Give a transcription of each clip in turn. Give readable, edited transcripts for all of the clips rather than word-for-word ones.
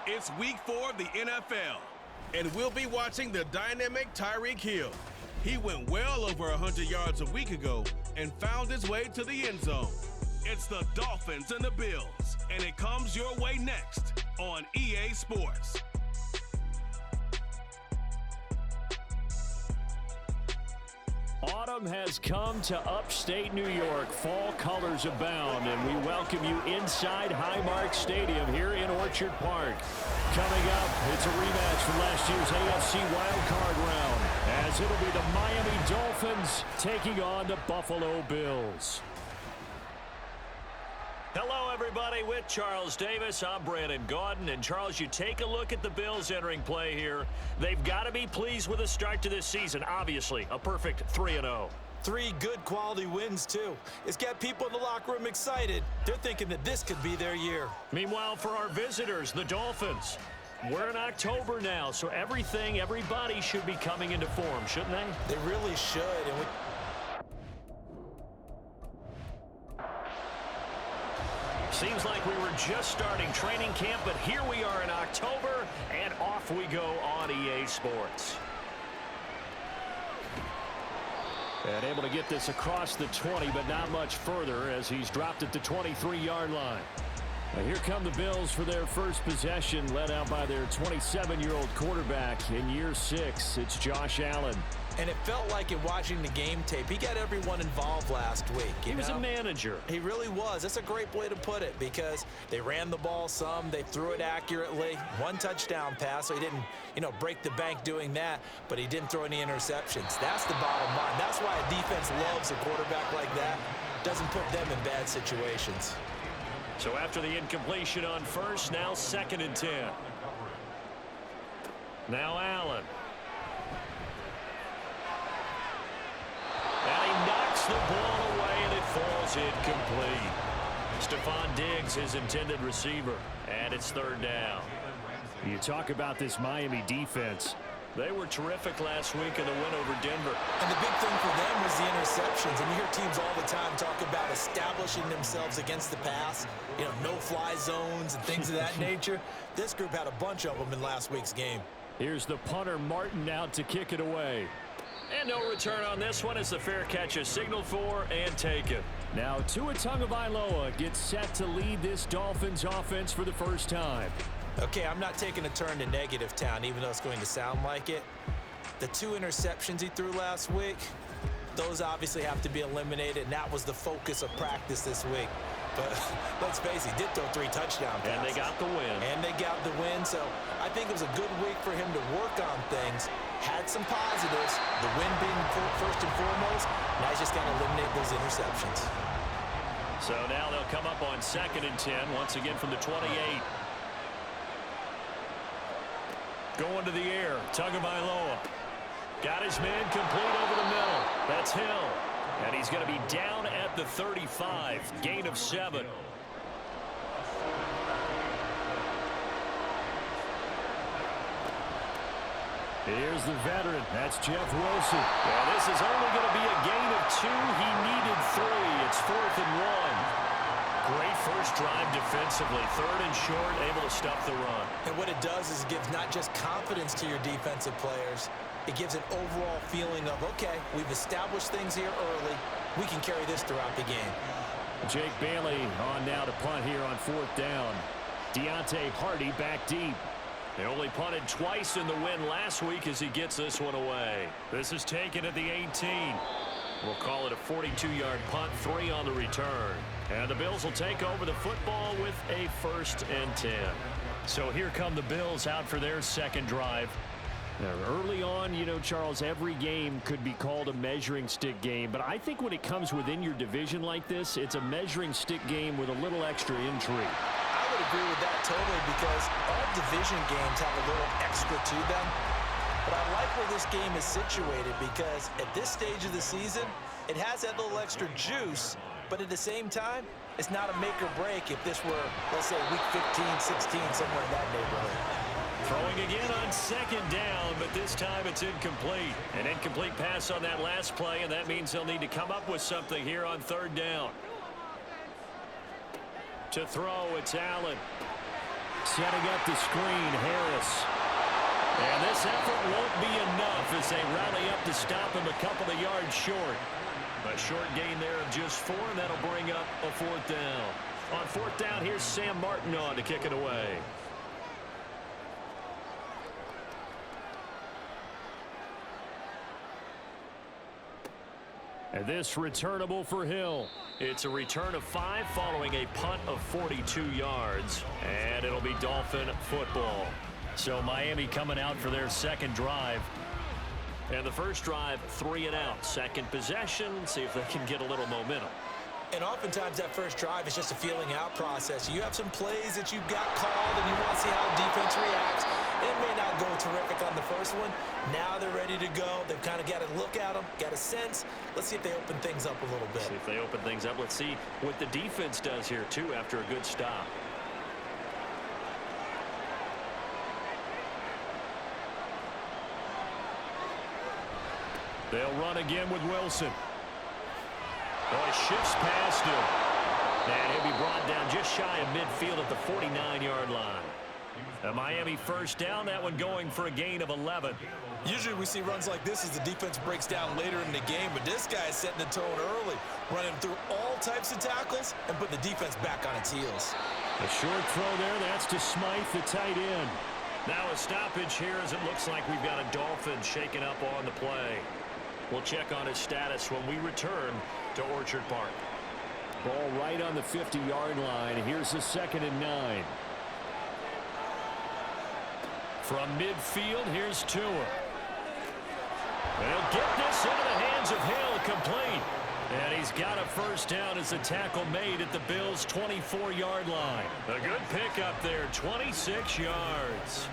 It's week 4 of the NFL, and we'll be watching the dynamic Tyreek Hill. He went well over 100 yards a week ago and found his way to the end zone. It's the Dolphins and the Bills, and it comes your way next on EA Sports. Autumn has come to upstate New York. Fall colors abound, and we welcome you inside Highmark Stadium here in Orchard Park. Coming up, it's a rematch from last year's AFC wildcard round, as it'll be the Miami Dolphins taking on the Buffalo Bills. Hello, everybody. With Charles Davis, I'm Brandon Gaudin. And, Charles, you take a look at the Bills entering play here. They've got to be pleased with the start to this season. Obviously, a perfect 3-0. 3 good quality wins, too. It's got people in the locker room excited. They're thinking that this could be their year. Meanwhile, for our visitors, the Dolphins, we're in October now, so everybody should be coming into form, shouldn't they? They really should. And Seems like we were just starting training camp, but here we are in October, and off we go on EA Sports. And able to get this across the 20, but not much further as he's dropped it to 23-yard line. Now here come the Bills for their first possession, led out by their 27-year-old quarterback in year 6. It's Josh Allen. And it felt like in watching the game tape, he got everyone involved last week. He was a manager. He really was. That's a great way to put it because they ran the ball some, they threw it accurately. 1 touchdown pass, so he didn't, break the bank doing that, but he didn't throw any interceptions. That's the bottom line. That's why a defense loves a quarterback like that. Doesn't put them in bad situations. So after the incompletion on first, now 2nd and 10. Now Allen. And he knocks the ball away, and it falls incomplete. Stephon Diggs, his intended receiver, and it's 3rd down. You talk about this Miami defense. They were terrific last week in the win over Denver. And the big thing for them was the interceptions. And you hear teams all the time talk about establishing themselves against the pass, no-fly zones and things of that nature. This group had a bunch of them in last week's game. Here's the punter, Martin, out to kick it away. And no return on this one as the fair catch is signaled for and taken. Now Tua Tagovailoa gets set to lead this Dolphins offense for the first time. Okay, I'm not taking a turn to negative town, even though it's going to sound like it. The 2 interceptions he threw last week, those obviously have to be eliminated, and that was the focus of practice this week. But let's face it, he did throw 3 touchdown passes. And they got the win. So I think it was a good week for him to work on things. Had some positives, the win being first and foremost. Now he's just got to eliminate those interceptions. So now they'll come up on 2nd and 10, once again from the 28. Going to the air, Tagovailoa. Got his man complete over the middle. That's Hill. And he's going to be down at the 35, gain of 7. Here's the veteran. That's Jeff Wilson. Yeah, this is only going to be a gain of 2. He needed 3. It's 4th and 1. Great first drive defensively. 3rd and short, able to stop the run. And what it does is it gives not just confidence to your defensive players, it gives an overall feeling of, okay, we've established things here early. We can carry this throughout the game. Jake Bailey on now to punt here on 4th down. Deontay Hardy back deep. They only punted twice in the win last week as he gets this one away. This is taken at the 18. We'll call it a 42-yard punt, 3 on the return. And the Bills will take over the football with a 1st and 10. So here come the Bills out for their 2nd drive. Now, early on, Charles, every game could be called a measuring stick game. But I think when it comes within your division like this, it's a measuring stick game with a little extra intrigue. I would agree with that totally because all division games have a little extra to them. But I like where this game is situated because at this stage of the season, it has that little extra juice. But at the same time, it's not a make or break if this were, let's say, week 15, 16, somewhere in that neighborhood. Throwing again on 2nd down, but this time it's incomplete. An incomplete pass on that last play, and that means they'll need to come up with something here on 3rd down. To throw, it's Allen. Setting up the screen, Harris. And this effort won't be enough as they rally up to stop him a couple of yards short. A short gain there of just 4, and that'll bring up a 4th down. On 4th down, here's Sam Martin on to kick it away. And this returnable for Hill. It's a return of 5 following a punt of 42 yards. And it'll be Dolphin football. So Miami coming out for their second drive. And the first drive, 3 and out. Second possession, see if they can get a little momentum. And oftentimes that first drive is just a feeling out process. You have some plays that you've got called and you want to see how the defense reacts. It may not go terrific on the first one. Now they're ready to go. They've kind of got to look at them, got a sense. Let's see if they open things up a little bit. See if they open things up. Let's see what the defense does here, too, after a good stop. They'll run again with Wilson. Oh, he shifts past him. And he'll be brought down just shy of midfield at the 49-yard line. A Miami first down, that one going for a gain of 11. Usually we see runs like this as the defense breaks down later in the game, but this guy is setting the tone early, running through all types of tackles and putting the defense back on its heels. A short throw there, that's to Smythe, the tight end. Now a stoppage here as it looks like we've got a Dolphin shaking up on the play. We'll check on his status when we return to Orchard Park. Ball right on the 50-yard line. Here's the 2nd and 9. From midfield, here's Tua. They'll get this into the hands of Hill, complete. And he's got a first down as the tackle made at the Bills' 24-yard line. A good pickup there, 26 yards.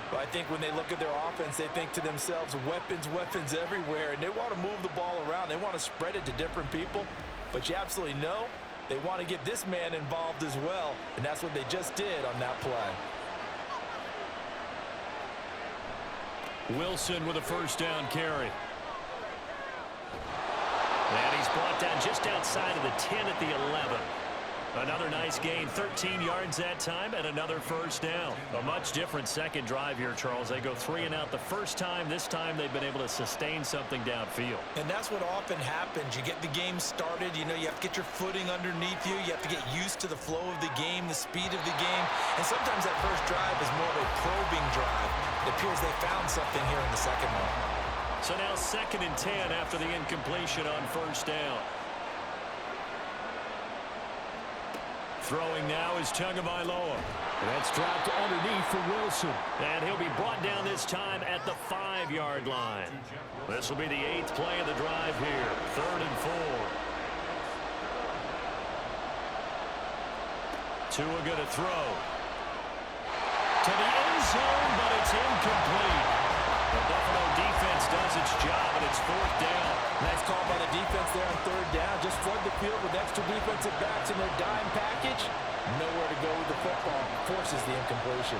But I think when they look at their offense, they think to themselves, weapons, weapons everywhere, and they want to move the ball around. They want to spread it to different people. But you absolutely know they want to get this man involved as well, and that's what they just did on that play. Wilson with a first down carry. And he's brought down just outside of the 10 at the 11. Another nice gain, 13 yards that time, and another first down. A much different second drive here, Charles. They go 3 and out the first time. This time they've been able to sustain something downfield. And that's what often happens. You get the game started. You know, you have to get your footing underneath you. You have to get used to the flow of the game, the speed of the game. And sometimes that first drive is more of a probing drive. It appears they found something here in the second one. So now 2nd and 10 after the incompletion on first down. Throwing now is Tagovailoa. That's dropped underneath for Wilson. And he'll be brought down this time at the 5-yard line. This will be the 8th play of the drive here. 3rd and 4. Tua going to throw. To the end zone, but it's incomplete. The Buffalo defense does its job, and it's 4th down. Nice call by the defense there on 3rd down. Just flood the field with extra defensive backs in their dime package. Nowhere to go with the football. Forces the incompletion.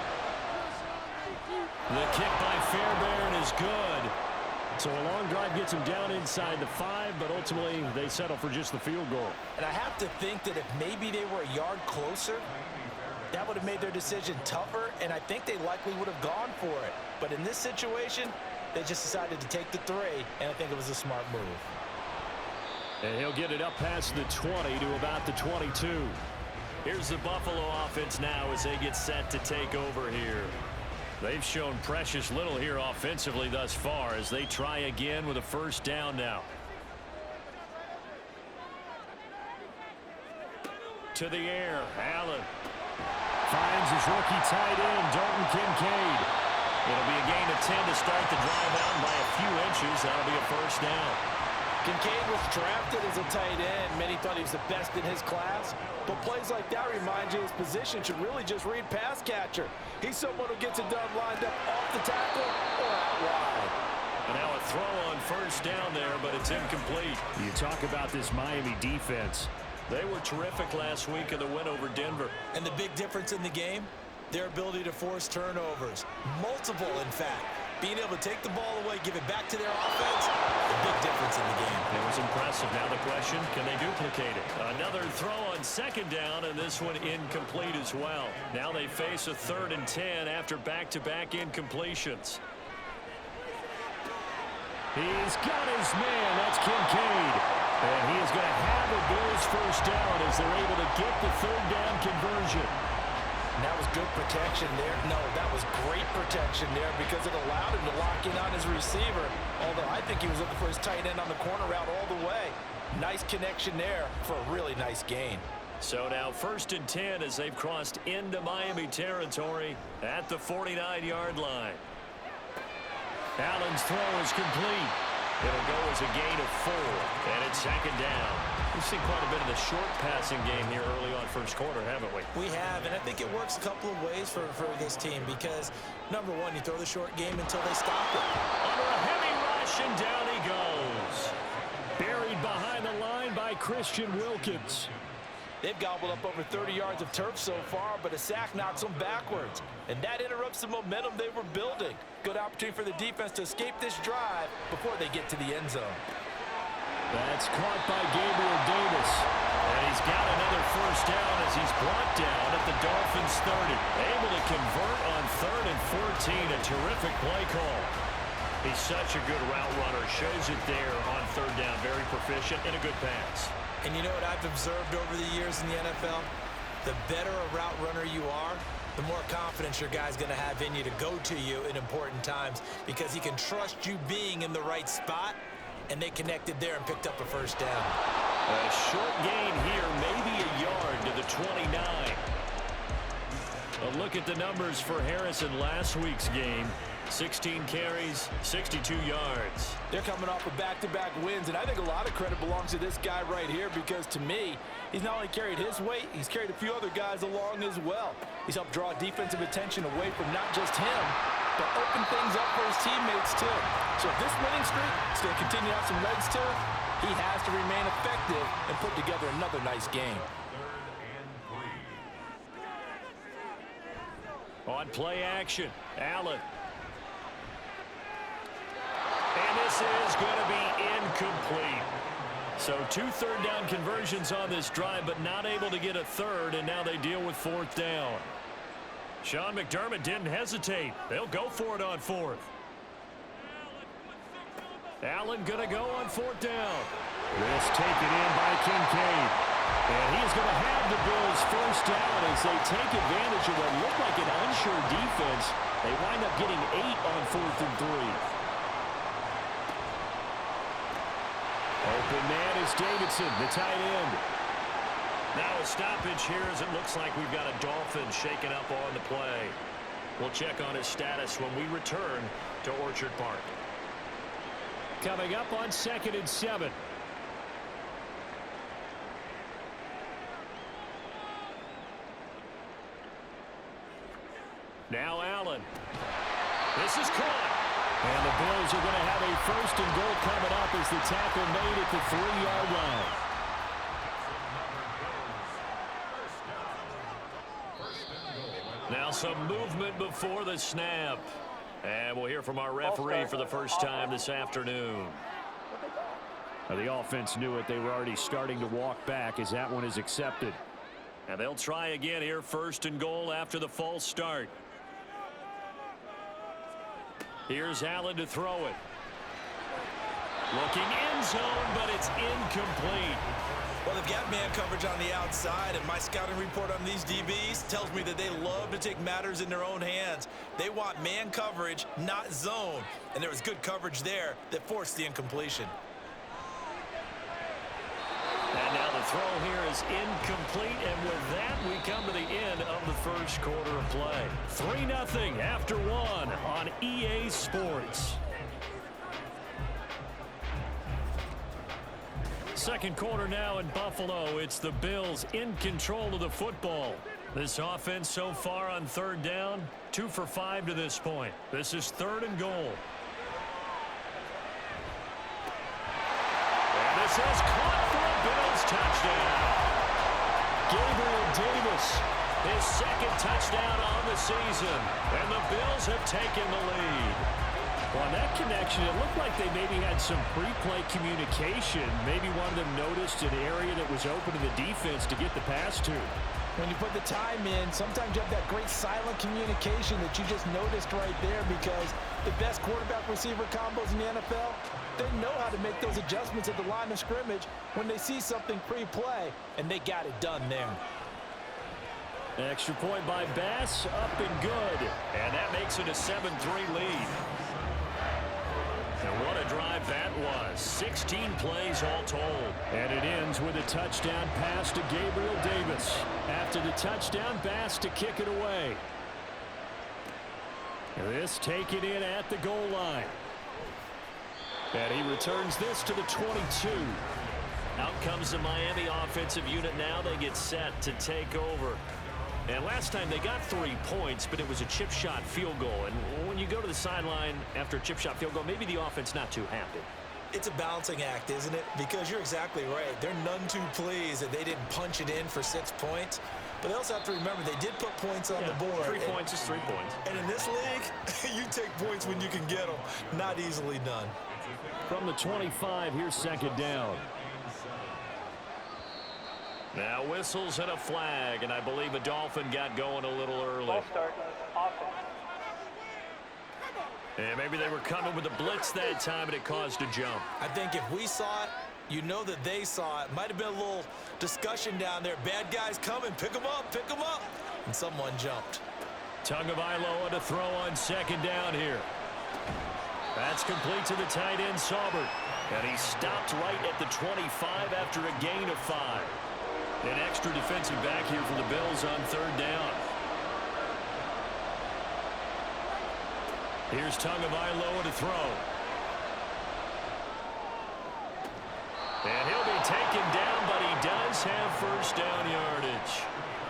The kick by Fairbairn is good. So a long drive gets them down inside the 5, but ultimately they settle for just the field goal. And I have to think that if maybe they were a yard closer, that would have made their decision tougher, and I think they likely would have gone for it. But in this situation, they just decided to take the 3, and I think it was a smart move. And he'll get it up past the 20 to about the 22. Here's the Buffalo offense now as they get set to take over here. They've shown precious little here offensively thus far as they try again with a first down now. To the air, Allen. Finds his rookie tight end, Dalton Kincaid. It'll be a gain of 10 to start the drive out by a few inches. That'll be a first down. Kincaid was drafted as a tight end. Many thought he was the best in his class. But plays like that remind you his position should really just read pass catcher. He's someone who gets it done lined up off the tackle or out wide. And now a throw on first down there, but it's incomplete. You talk about this Miami defense. They were terrific last week in the win over Denver. And the big difference in the game? Their ability to force turnovers. Multiple, in fact. being able to take the ball away, give it back to their offense, a big difference in the game. It was impressive. Now the question, can they duplicate it? Another throw on second down, and this one incomplete as well. Now they face a 3rd and 10 after back-to-back incompletions. He's got his man. That's Kincaid. And he is going to have the Bills first down as they're able to get the 3rd down conversion. And that was good protection there. No, that was great protection there because it allowed him to lock in on his receiver. Although I think he was looking for his tight end on the corner route all the way. Nice connection there for a really nice gain. So now 1st and 10 as they've crossed into Miami territory at the 49-yard line. Allen's throw is complete. It'll go as a gain of 4, and it's 2nd down. We've seen quite a bit of the short passing game here early on first quarter, haven't we? We have, and I think it works a couple of ways for this team because, number one, you throw the short game until they stop it. Under a heavy rush, and down he goes. Buried behind the line by Christian Wilkins. They've gobbled up over 30 yards of turf so far, but a sack knocks them backwards. And that interrupts the momentum they were building. Good opportunity for the defense to escape this drive before they get to the end zone. That's caught by Gabriel Davis. And he's got another first down as he's brought down at the Dolphins 30. Able to convert on 3rd and 14. A terrific play call. He's such a good route runner. Shows it there on 3rd down. Very proficient and a good pass. And you know what I've observed over the years in the NFL? The better a route runner you are, the more confidence your guy's going to have in you to go to you in important times because he can trust you being in the right spot, and they connected there and picked up a first down. A short gain here, maybe a yard to the 29. A look at the numbers for Harrison last week's game. 16 carries, 62 yards. They're coming off of back-to-back wins, and I think a lot of credit belongs to this guy right here because, to me, he's not only carried his weight, he's carried a few other guys along as well. He's helped draw defensive attention away from not just him, but open things up for his teammates, too. So if this winning streak is going to continue to have some legs to it, he has to remain effective and put together another nice game. On play action, Allen. And this is going to be incomplete. So 2 3rd down conversions on this drive, but not able to get a 3rd, and now they deal with 4th down. Sean McDermott didn't hesitate. They'll go for it on 4th. Allen going to go on 4th down. This taken in by Kincaid. And he's going to have the Bills first down as they take advantage of what looked like an unsure defense. They wind up getting 8 on 4th and 3. Open man is Davidson, the tight end. Now a stoppage here as it looks like we've got a Dolphin shaken up on the play. We'll check on his status when we return to Orchard Park. Coming up on 2nd and 7. Now Allen. This is caught. And the Bills are going to have a 1st and goal coming up as the tackle made at the 3-yard line. Now some movement before the snap. And we'll hear from our referee for the first time this afternoon. The offense knew it. They were already starting to walk back as that one is accepted. And they'll try again here, 1st and goal after the false start. Here's Allen to throw it. Looking end zone, but it's incomplete. Well, they've got man coverage on the outside, and my scouting report on these DBs tells me that they love to take matters in their own hands. They want man coverage, not zone. And there was good coverage there that forced the incompletion. And now the throw here is incomplete, and with that, we come to the end of the first quarter of play. 3-0 after 1 on EA Sports. Second quarter now in Buffalo. It's the Bills in control of the football. This offense so far on 3rd down, 2 for 5 to this point. This is 3rd and goal. And this is caught for a Bills touchdown. Gabriel Davis, his 2nd touchdown on the season. And the Bills have taken the lead. Well, on that connection, it looked like they maybe had some pre-play communication. Maybe one of them noticed an area that was open to the defense to get the pass to. When you put the time in, sometimes you have that great silent communication that you just noticed right there, because the best quarterback-receiver combos in the NFL, they know how to make those adjustments at the line of scrimmage when they see something pre-play, and they got it done there. Extra point by Bass, up and good. And that makes it a 7-3 lead. And what a drive that was. 16 plays all told. And it ends with a touchdown pass to Gabriel Davis. After the touchdown, Bass to kick it away. This taken in at the goal line. And he returns this to the 22. Out comes the Miami offensive unit now. They get set to take over. And last time they got 3 points, but it was a chip shot field goal. And when you go to the sideline after a chip shot field goal, maybe the offense not too happy. It's a balancing act, isn't it? Because you're exactly right. They're none too pleased that they didn't punch it in for 6 points. But they also have to remember they did put points on the board. 3 points is 3 points. And in this league, you take points when you can get them. Not easily done. From the 25, here's second down. Now whistles and a flag, and I believe a Dolphin got going a little early. Ball start, offense. And maybe they were coming with a blitz that time, and it caused a jump. I think if we saw it, you know that they saw it. Might have been a little discussion down there. Bad guys coming. Pick them up. Pick them up. And someone jumped. Tagovailoa to throw on second down here. That's complete to the tight end, Saubert. And he stopped right at the 25 after a gain of 5. An extra defensive back here for the Bills on third down. Here's Tagovailoa to throw. And he'll be taken down, but he does have first down yardage.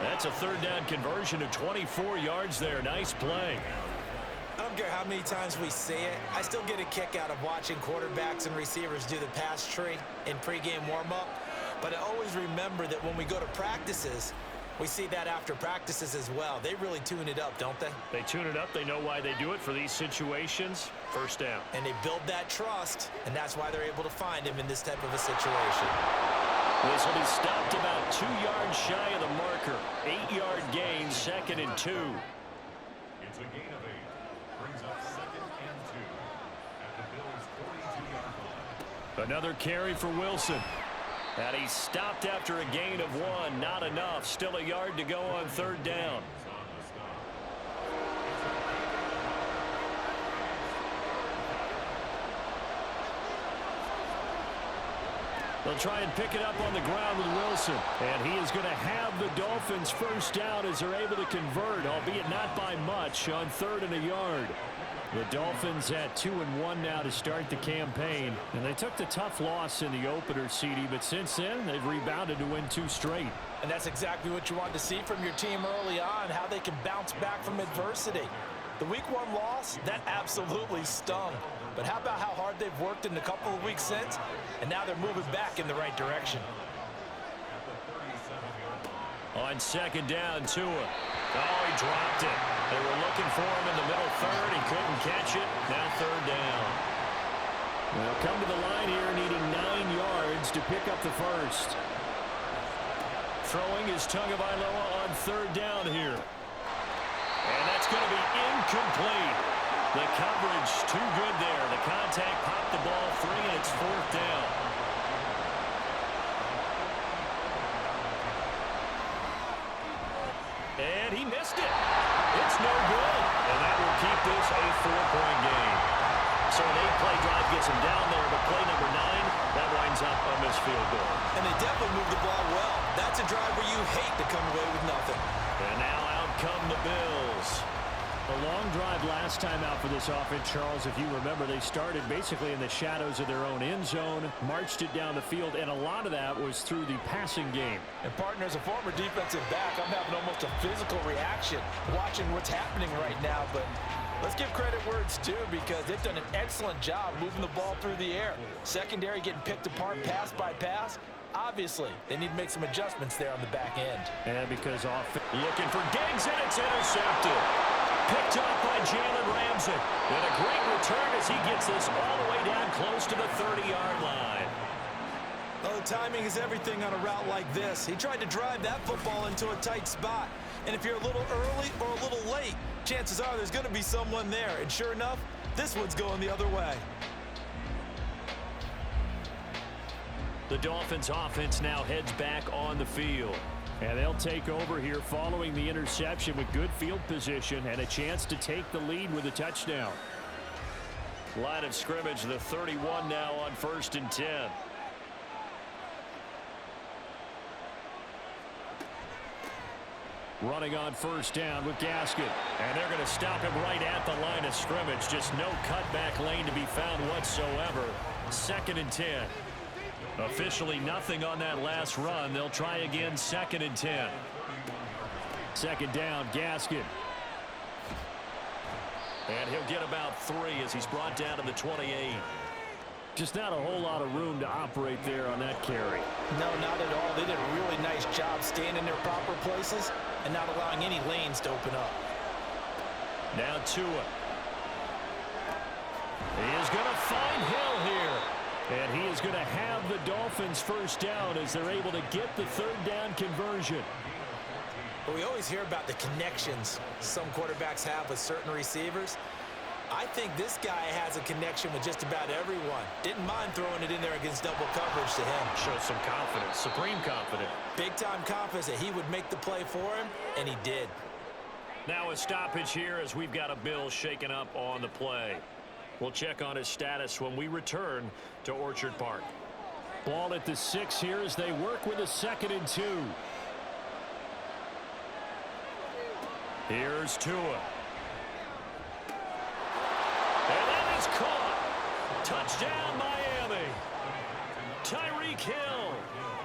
That's a third down conversion of 24 yards there. Nice play. I don't care how many times we see it. I still get a kick out of watching quarterbacks and receivers do the pass tree in pregame warm-up. But I always remember that when we go to practices, we see that after practices as well. They really tune it up, don't they? They tune it up. They know why they do it for these situations. First down. And they build that trust, and that's why they're able to find him in this type of a situation. This will be stopped about 2 yards shy of the marker. 8-yard gain, 2nd and 2. It's a gain of 8. Brings up 2nd and 2 at the Bills' 42-yard line. Another carry for Wilson. And he stopped after a gain of 1. Not enough. Still a yard to go on third down. They'll try and pick it up on the ground with Wilson. And he is going to have the Dolphins first down as they're able to convert, albeit not by much, on 3rd and a yard. The Dolphins at 2-1 now to start the campaign. And they took the tough loss in the opener, CD, but since then they've rebounded to win 2 straight. And that's exactly what you want to see from your team early on, how they can bounce back from adversity. The Week 1 loss, that absolutely stung. But how about how hard they've worked in the couple of weeks since? And now they're moving back in the right direction. On second down, Tua. Oh, he dropped it. They were looking for him in the middle third. He couldn't catch it. Now third down. They'll come to the line here needing 9 yards to pick up the first. Throwing is Tagovailoa on third down here. And that's going to be incomplete. The coverage too good there. The contact popped the ball free, and it's 4th down. And he missed it. It's no good. And that will keep this a 4-point game. So an 8-play drive gets him down there, but play number 9, that winds up a missed field goal. And they definitely moved the ball well. That's a drive where you hate to come away with nothing. And now out come the Bills. A long drive last time out for this offense, Charles. If you remember, they started basically in the shadows of their own end zone, marched it down the field, and a lot of that was through the passing game. And partner, as a former defensive back, I'm having almost a physical reaction watching what's happening right now. But let's give credit where it's due, because they've done an excellent job moving the ball through the air. Secondary getting picked apart pass by pass. Obviously, they need to make some adjustments there on the back end. And because looking for Diggs, and it's intercepted. Picked up by Jalen Ramsey. And a great return as he gets this all the way down close to the 30-yard line. Oh, timing is everything on a route like this. He tried to drive that football into a tight spot. And if you're a little early or a little late, chances are there's going to be someone there. And sure enough, this one's going the other way. The Dolphins offense now heads back on the field. And they'll take over here following the interception with good field position and a chance to take the lead with a touchdown. Line of scrimmage, the 31 now on 1st and 10. Running on 1st down with Gaskin. And they're going to stop him right at the line of scrimmage. Just no cutback lane to be found whatsoever. 2nd and 10. Officially nothing on that last run. They'll try again 2nd and 10. 2nd down, Gaskin. And he'll get about 3 as he's brought down to the 28. Just not a whole lot of room to operate there on that carry. No, not at all. They did a really nice job staying in their proper places and not allowing any lanes to open up. Now Tua. He is going to find Hill here. And he is going to have the Dolphins 1st down as they're able to get the 3rd down conversion. But we always hear about the connections some quarterbacks have with certain receivers. I think this guy has a connection with just about everyone. Didn't mind throwing it in there against double coverage to him. Shows some confidence, supreme confidence. Big-time confidence that he would make the play for him, and he did. Now a stoppage here as we've got a Bill shaken up on the play. We'll check on his status when we return to Orchard Park. Ball at the 6 here as they work with a 2nd and 2. Here's Tua. And that is caught. Touchdown, Miami. Tyreek Hill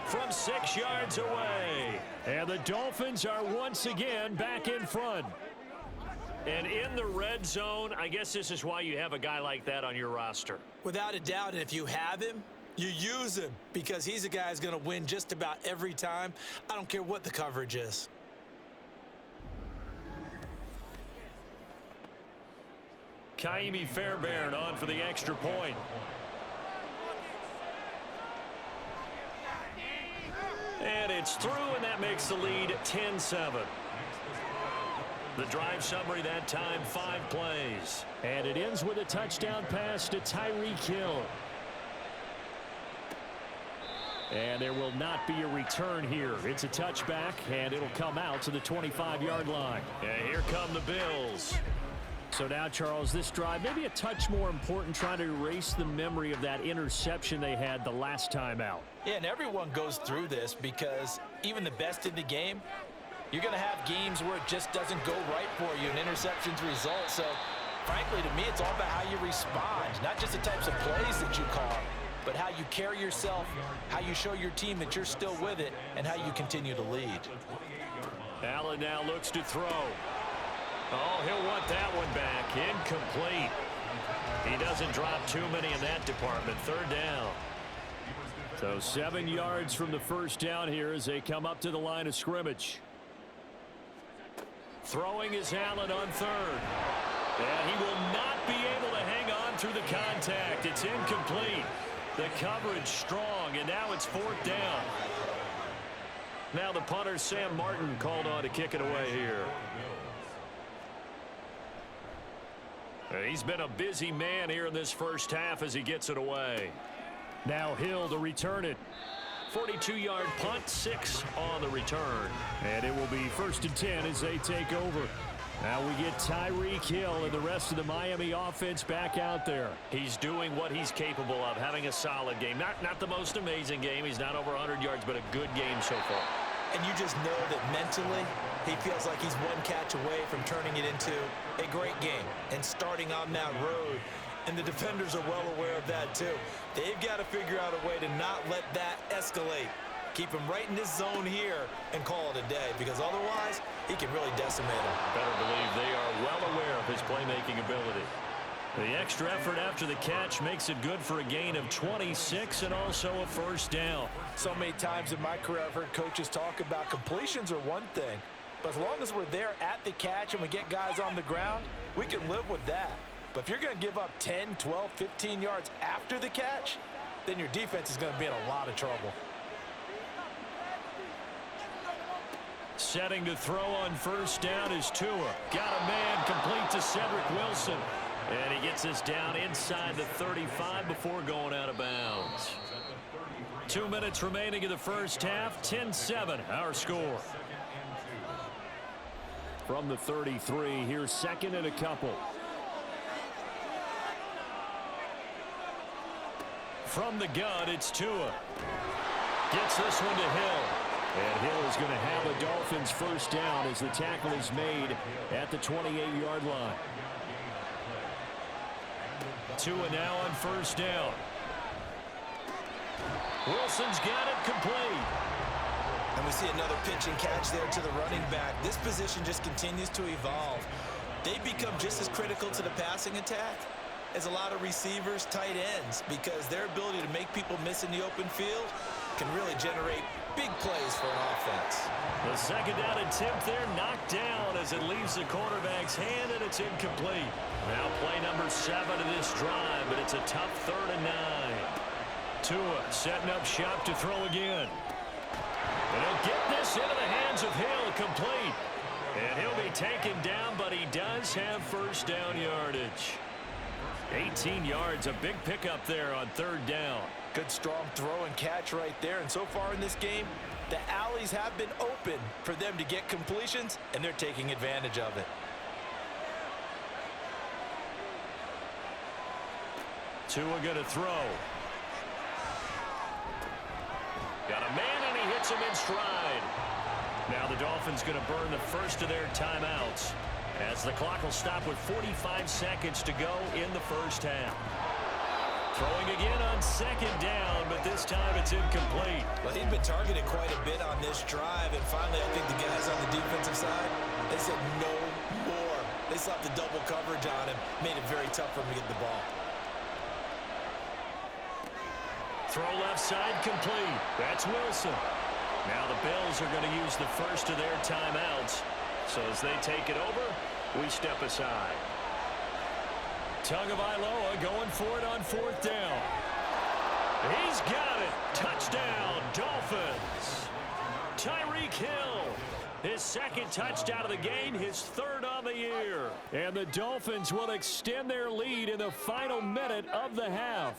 from 6 yards away. And the Dolphins are once again back in front. And in the red zone, I guess this is why you have a guy like that on your roster. Without a doubt, and if you have him, you use him because he's a guy who's going to win just about every time. I don't care what the coverage is. Kaimi Fairbairn on for the extra point. And it's through, and that makes the lead 10-7. The drive summary that time, 5 plays. And it ends with a touchdown pass to Tyreek Hill. And there will not be a return here. It's a touchback, and it'll come out to the 25-yard line. And here come the Bills. So now, Charles, this drive maybe a touch more important, trying to erase the memory of that interception they had the last time out. Yeah, and everyone goes through this because even the best in the game, you're going to have games where it just doesn't go right for you, and interceptions result. So, frankly, to me, it's all about how you respond, not just the types of plays that you call, but how you carry yourself, how you show your team that you're still with it, and how you continue to lead. Allen now looks to throw. Oh, he'll want that one back. Incomplete. He doesn't drop too many in that department. 3rd down. So 7 yards from the 1st down here as they come up to the line of scrimmage. Throwing is Allen on 3rd. And he will not be able to hang on through the contact. It's incomplete. The coverage strong, and now it's 4th down. Now the punter, Sam Martin, called on to kick it away here. He's been a busy man here in this first half as he gets it away. Now Hill to return it. 42-yard punt, 6 on the return. And it will be 1st and 10 as they take over. Now we get Tyreek Hill and the rest of the Miami offense back out there. He's doing what he's capable of, having a solid game. Not the most amazing game. He's not over 100 yards, but a good game so far. And you just know that mentally, he feels like he's one catch away from turning it into a great game and starting on that road. And the defenders are well aware of that, too. They've got to figure out a way to not let that escalate. Keep him right in this zone here and call it a day, because otherwise, he can really decimate him. Better believe they are well aware of his playmaking ability. The extra effort after the catch makes it good for a gain of 26 and also a 1st down. So many times in my career, I've heard coaches talk about completions are one thing, But as long as we're there at the catch and we get guys on the ground, we can live with that. But if you're going to give up 10, 12, 15 yards after the catch, then your defense is going to be in a lot of trouble. Setting to throw on first down is Tua. Got a man complete to Cedric Wilson. And he gets this down inside the 35 before going out of bounds. 2 minutes remaining in the first half. 10-7 our score. From the 33, here's second and a couple. From the gun, it's Tua. Gets this one to Hill. And Hill is going to have a Dolphins first down as the tackle is made at the 28-yard line. Tua now on first down. Wilson's got it complete. And we see another pitch and catch there to the running back. This position just continues to evolve. They become just as critical to the passing attack as a lot of receivers, tight ends, because their ability to make people miss in the open field can really generate big plays for an offense. The second down attempt there knocked down as it leaves the quarterback's hand, and it's incomplete. Now play number 7 of this drive, but it's a tough 3rd and 9. Tua setting up shop to throw again. And he'll get this into the hands of Hill, complete. And he'll be taken down, but he does have first down yardage. 18 yards, a big pickup there on 3rd down. Good strong throw and catch right there. And so far in this game, the alleys have been open for them to get completions, and they're taking advantage of it. Tua going to throw. Got a man, and he hits him in stride. Now the Dolphins going to burn the first of their timeouts as the clock will stop with 45 seconds to go in the first half. Throwing again on second down, but this time it's incomplete. Well, he'd been targeted quite a bit on this drive, and finally I think the guys on the defensive side, they said no more. They slapped the double coverage on him, made it very tough for him to get the ball. Throw left side complete. That's Wilson. Now the Bills are going to use the first of their timeouts. So as they take it over, we step aside. Tagovailoa going for it on 4th down. He's got it. Touchdown, Dolphins. Tyreek Hill, his 2nd touchdown of the game, his 3rd on the year. And the Dolphins will extend their lead in the final minute of the half.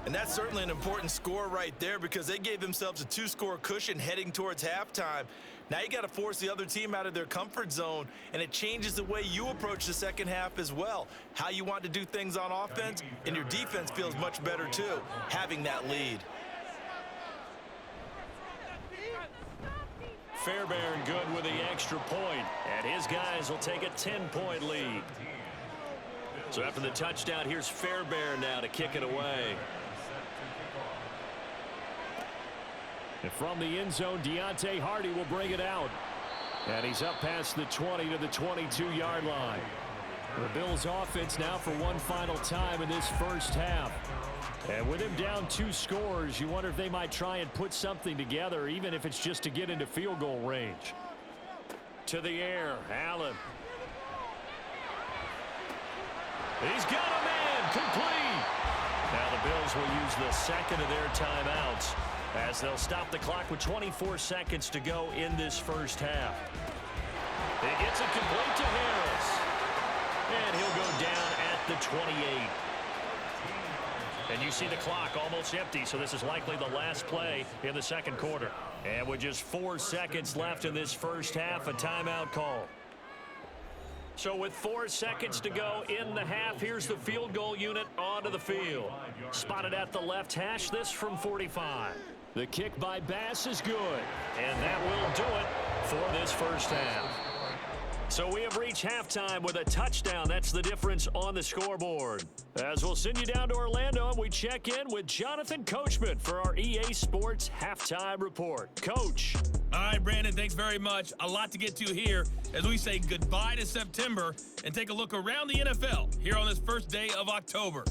And that's certainly an important score right there because they gave themselves a 2-score cushion heading towards halftime. Now you got to force the other team out of their comfort zone, and it changes the way you approach the second half as well. How you want to do things on offense, and your defense feels much better too, having that lead. Fairbairn good with the extra point, and his guys will take a 10-point lead. So after the touchdown, here's Fairbairn now to kick it away. And from the end zone, Deontay Hardy will bring it out. And he's up past the 20 to the 22-yard line. The Bills offense now for one final time in this first half. And with him down 2 scores, you wonder if they might try and put something together, even if it's just to get into field goal range. To the air, Allen. He's got a man, complete. Now the Bills will use the 2nd of their timeouts as they'll stop the clock with 24 seconds to go in this first half. He gets it complete to Harris. And he'll go down at the 28. And you see the clock almost empty, so this is likely the last play in the second quarter. And with just 4 seconds left in this first half, a timeout call. So with 4 seconds to go in the half, here's the field goal unit onto the field. Spotted at the left hash, this from 45. The kick by Bass is good, and that will do it for this first half. So we have reached halftime with a touchdown. That's the difference on the scoreboard. As we'll send you down to Orlando, and we check in with Jonathan Coachman for our EA Sports Halftime Report. Coach. All right, Brandon, thanks very much. A lot to get to here as we say goodbye to September and take a look around the NFL here on this first day of October.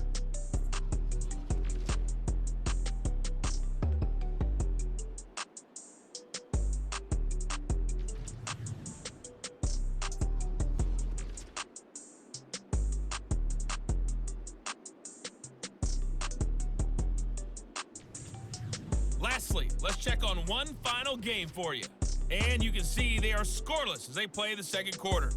Lastly, let's check on one final game for you. And you can see they are scoreless as they play the second quarter.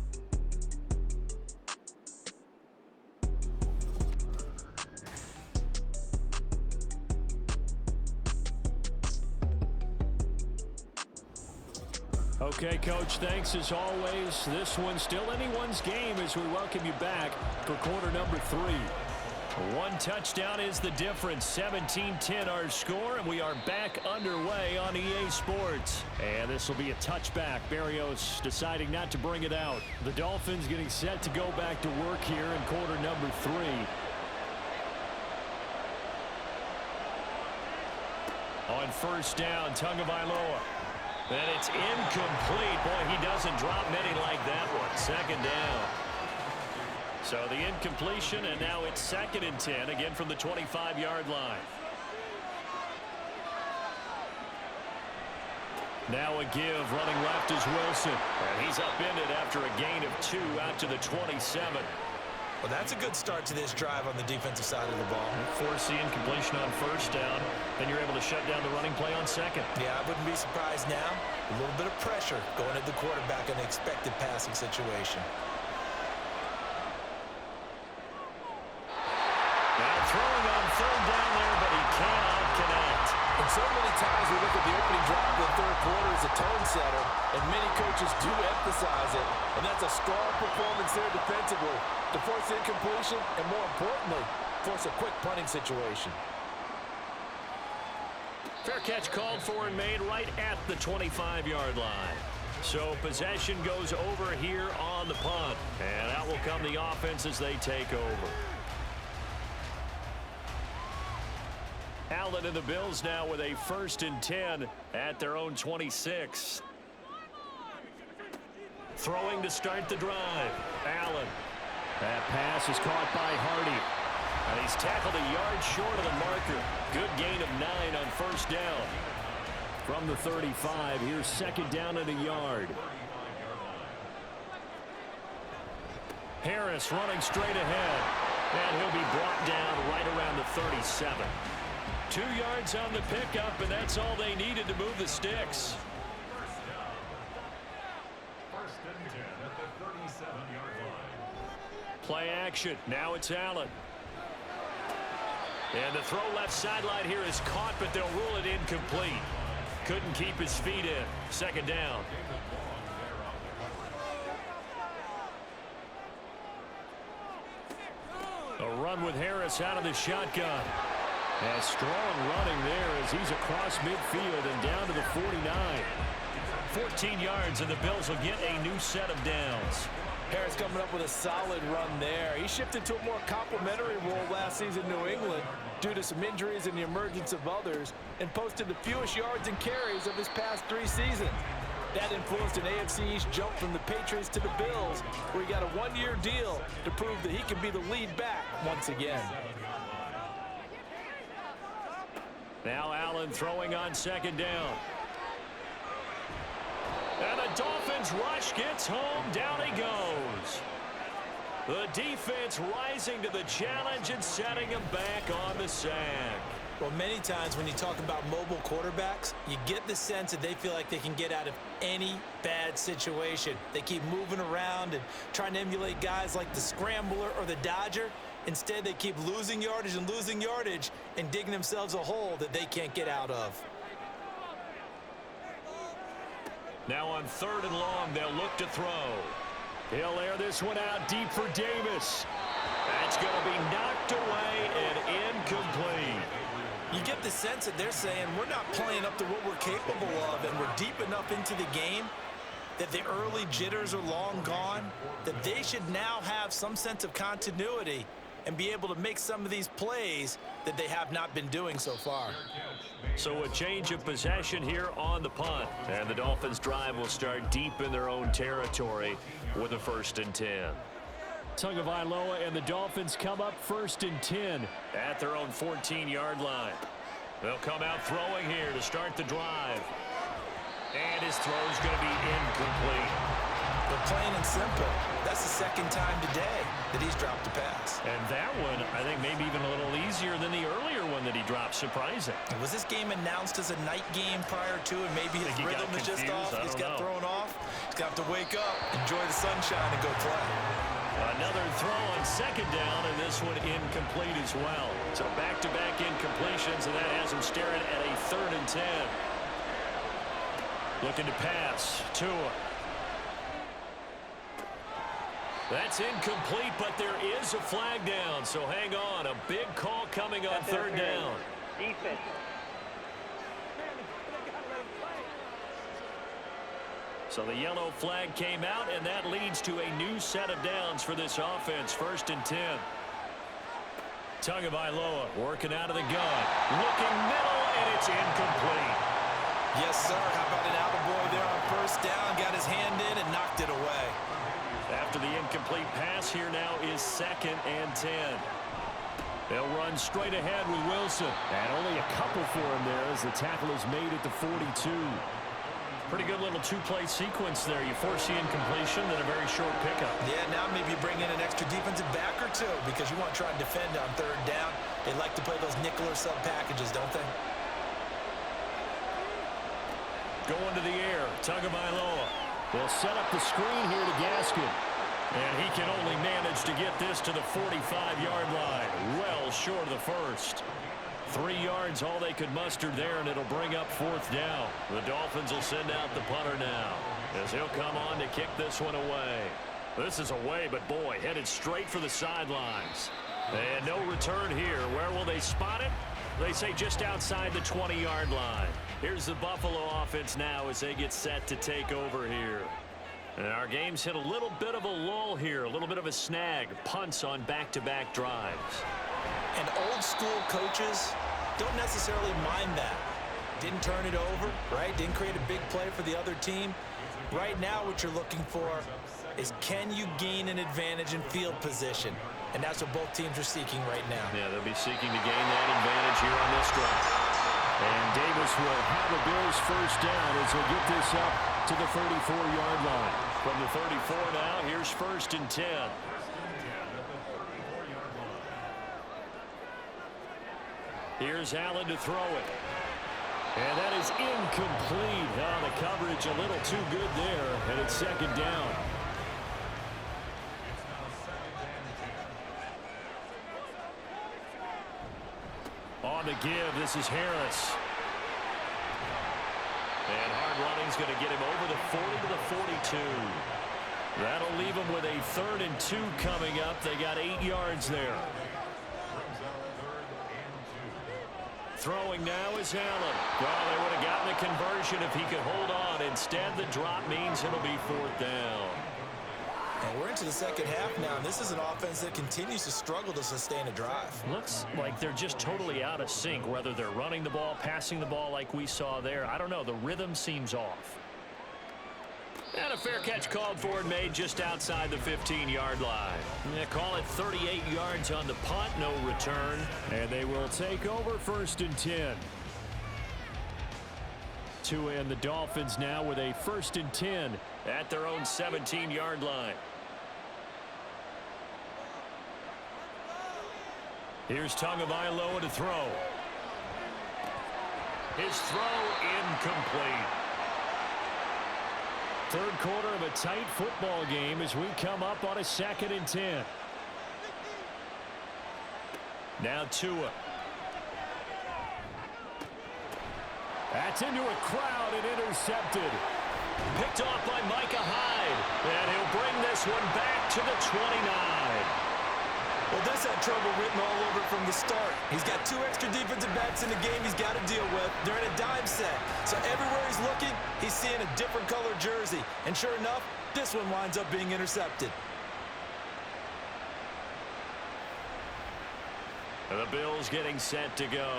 Okay, Coach, thanks as always. This one's still anyone's game as we welcome you back for quarter number 3. One touchdown is the difference. 17-10 our score, and we are back underway on EA Sports. And this will be a touchback. Berrios deciding not to bring it out. The Dolphins getting set to go back to work here in quarter number 3. On first down, Tagovailoa. And it's incomplete. Boy, he doesn't drop many like that one. Second down. So the incompletion, and now it's 2nd and 10, again from the 25-yard line. Now a give, running left is Wilson. And he's upended after a gain of 2 out to the 27. Well, that's a good start to this drive on the defensive side of the ball. Force the incompletion on first down, then you're able to shut down the running play on second. Yeah, I wouldn't be surprised now. A little bit of pressure going at the quarterback in an expected passing situation. Throwing on third down there, but he cannot connect. And so many times we look at the opening drive of the third quarter as a tone setter, and many coaches do emphasize it. And that's a strong performance there defensively to force incompletion and, more importantly, force a quick punting situation. Fair catch called for and made right at the 25-yard line. So possession goes over here on the punt. And out will come the offense as they take over. Allen and the Bills now with a 1st and 10 at their own 26. Throwing to start the drive. Allen. That pass is caught by Hardy. And he's tackled a yard short of the marker. Good gain of 9 on first down. From the 35, here's 2nd down and a yard. Harris running straight ahead. And he'll be brought down right around the 37. 2 yards on the pickup, and that's all they needed to move the sticks. 1st and 10 at the 37-yard line. Play action. Now it's Allen. And the throw left sideline here is caught, but they'll rule it incomplete. Couldn't keep his feet in. 2nd down. A run with Harris out of the shotgun. And strong running there as he's across midfield and down to the 49. 14 yards, and the Bills will get a new set of downs. Harris coming up with a solid run there. He shifted to a more complimentary role last season in New England due to some injuries and the emergence of others, and posted the fewest yards and carries of his past 3 seasons. That influenced an AFC East jump from the Patriots to the Bills, where he got a 1-year deal to prove that he can be the lead back once again. Now Allen throwing on 2nd down. And the Dolphins rush gets home. Down he goes. The defense rising to the challenge and setting him back on the sack. Well, many times when you talk about mobile quarterbacks, you get the sense that they feel like they can get out of any bad situation. They keep moving around and trying to emulate guys like the Scrambler or the Dodger. Instead, they keep losing yardage and digging themselves a hole that they can't get out of. Now on 3rd and long, they'll look to throw. He'll air this one out deep for Davis. That's going to be knocked away and incomplete. You get the sense that they're saying we're not playing up to what we're capable of, and we're deep enough into the game that the early jitters are long gone, that they should now have some sense of continuity and be able to make some of these plays that they have not been doing so far. So a change of possession here on the punt. And the Dolphins drive will start deep in their own territory with a 1st and 10. Tagovailoa and the Dolphins come up 1st and 10 at their own 14-yard line. They'll come out throwing here to start the drive. And his throw is going to be incomplete. But plain and simple, that's the second time today that he's dropped a pass. And that one, I think, maybe even a little easier than the earlier one that he dropped. Surprising. Was this game announced as a night game prior to, and maybe his rhythm is just off? He's got thrown off. He's got to wake up, enjoy the sunshine, and go play. Another throw on second down, and this one incomplete as well. So back-to-back incompletions, and that has him staring at a 3rd and 10. Looking to pass. Tua. That's incomplete, but there is a flag down, so hang on. A big call coming on 3rd down. Defense. So the yellow flag came out, and that leads to a new set of downs for this offense. 1st and 10. Tagovailoa working out of the gun. Looking middle, and it's incomplete. Yes, sir. How about an attaboy there on 1st down? Got his hand in and knocked it away. After the incomplete pass, here now is 2nd and 10. They'll run straight ahead with Wilson. And only a couple for him there as the tackle is made at the 42. Pretty good little two-play sequence there. You force the incompletion, then a very short pickup. Yeah, now maybe bring in an extra defensive back or two because you want to try and defend on 3rd down. They like to play those nickel or sub packages, don't they? Going to the air, Tagovailoa. They'll set up the screen here to Gaskin. And he can only manage to get this to the 45-yard line. Well short of the 1st. 3 yards, all they could muster there, and it'll bring up 4th down. The Dolphins will send out the punter now, as he'll come on to kick this one away. This is away, but boy, headed straight for the sidelines. And no return here. Where will they spot it? They say just outside the 20-yard line. Here's the Buffalo offense now as they get set to take over here. And our game's hit a little bit of a lull here, a little bit of a snag. Punts on back-to-back drives. And old school coaches don't necessarily mind that. Didn't turn it over, right? Didn't create a big play for the other team. Right now what you're looking for is can you gain an advantage in field position? And that's what both teams are seeking right now. Yeah, they'll be seeking to gain that advantage here on this drive. And Davis will have the Bills 1st down as they get this up to the 34-yard line. From the 34 now, here's 1st and 10. Here's Allen to throw it. And that is incomplete. Oh, the coverage a little too good there, and it's 2nd down. On the give, this is Harris. And hard running's going to get him over the 40 to the 42. That'll leave him with a 3rd and 2 coming up. They got 8 yards there. Throwing now is Allen. Well, they would have gotten the conversion if he could hold on. Instead, the drop means it'll be 4th down. And we're into the 2nd half now, and this is an offense that continues to struggle to sustain a drive. Looks like they're just totally out of sync, whether they're running the ball, passing the ball like we saw there. I don't know. The rhythm seems off. And a fair catch called for and made just outside the 15-yard line. They call it 38 yards on the punt, no return. And they will take over 1st and 10. Tua and the Dolphins now with a 1st and 10 at their own 17-yard line. Here's Tagovailoa to throw. His throw incomplete. 3rd quarter of a tight football game as we come up on a 2nd and 10. Now Tua. That's into a crowd and intercepted. Picked off by Micah Hyde. And he'll bring this one back to the 29. Well, this had trouble written all over it from the start. He's got 2 extra defensive backs in the game he's got to deal with. They're in a dime set. So everywhere he's looking, he's seeing a different color jersey. And sure enough, this one winds up being intercepted. And the Bills getting set to go.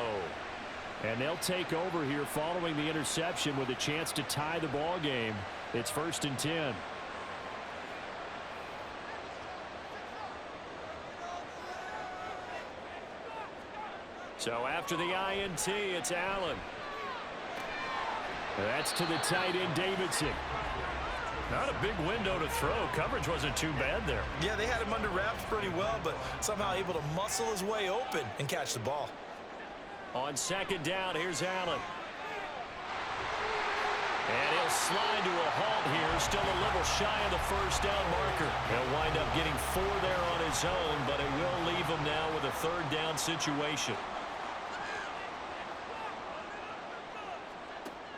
And they'll take over here following the interception with a chance to tie the ball game. It's 1st and 10. So after the INT, it's Allen. That's to the tight end, Davidson. Not a big window to throw. Coverage wasn't too bad there. Yeah, they had him under wraps pretty well, but somehow able to muscle his way open and catch the ball. On second down, here's Allen. And he'll slide to a halt here. Still a little shy of the first down marker. He'll wind up getting 4 there on his own, but it will leave him now with a third down situation.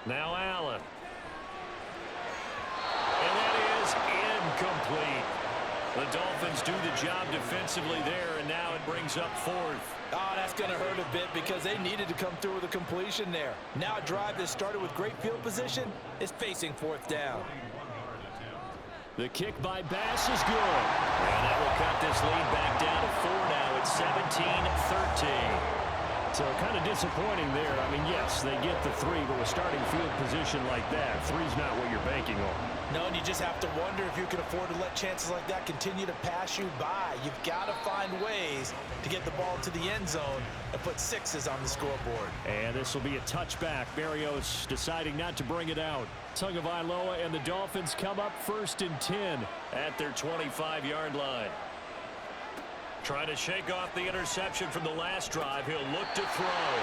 Now Allen. And that is incomplete. The Dolphins do the job defensively there, and now it brings up 4th. Oh, that's going to hurt a bit because they needed to come through with a completion there. Now a drive that started with great field position is facing 4th down. The kick by Bass is good. And that will cut this lead back down to 4 now. It's 17-13. So kind of disappointing there. I mean, yes, they get the 3, but with starting field position like that, 3's not what you're banking on. No, and you just have to wonder if you can afford to let chances like that continue to pass you by. You've got to find ways to get the ball to the end zone and put 6s on the scoreboard. And this will be a touchback. Berrios deciding not to bring it out. Tagovailoa and the Dolphins come up 1st and 10 at their 25-yard line. Trying to shake off the interception from the last drive. He'll look to throw.